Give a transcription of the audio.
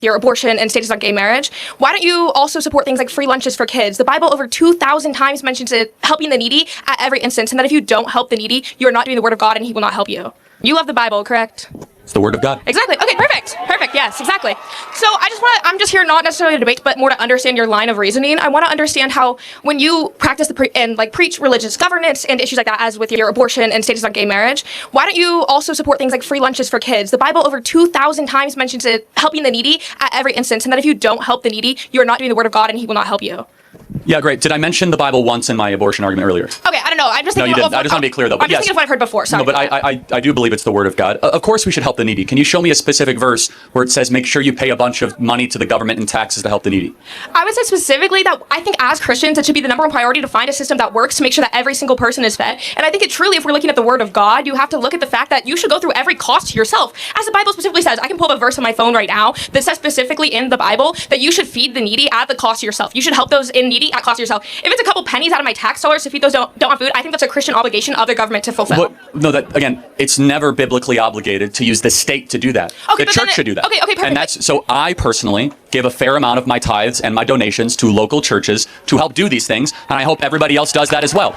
your abortion and status on gay marriage, why don't you also support things like free lunches for kids? The Bible over 2,000 times mentions it, helping the needy at every instance, and that if you don't help the needy, you are not doing the word of God and he will not help you. You love the Bible, correct? It's the word of God. Exactly. Okay, perfect. Perfect. Yes, exactly. So I'm just here not necessarily to debate, but more to understand your line of reasoning. I want to understand how when you practice and preach religious governance and issues like that, as with your abortion and status on gay marriage, why don't you also support things like free lunches for kids? The Bible over 2,000 times mentions it, helping the needy at every instance, and that if you don't help the needy, you are not doing the word of God and he will not help you. Yeah, great. Did I mention the Bible once in my abortion argument earlier? Okay, I don't know. I'm just No, thinking you didn't. I just want to be clear, though. I'm just thinking of what I've heard before. Sorry. No, but I do believe it's the word of God. Of course we should help the needy. Can you show me a specific verse where it says make sure you pay a bunch of money to the government in taxes to help the needy? I would say specifically that I think as Christians, it should be the number one priority to find a system that works to make sure that every single person is fed. And I think it truly, if we're looking at the word of God, you have to look at the fact that you should go through every cost yourself. As the Bible specifically says, I can pull up a verse on my phone right now that says specifically in the Bible that you should feed the needy at the cost of yourself. You should help those in needy at cost of yourself. If it's a couple pennies out of my tax dollars to feed those don't want food, I think that's a Christian obligation of the government to fulfill. But, no, that again, it's never biblically obligated to use the state to do that. Okay, the church should do that. Okay, perfect. And that's so I personally give a fair amount of my tithes and my donations to local churches to help do these things, and I hope everybody else does that as well.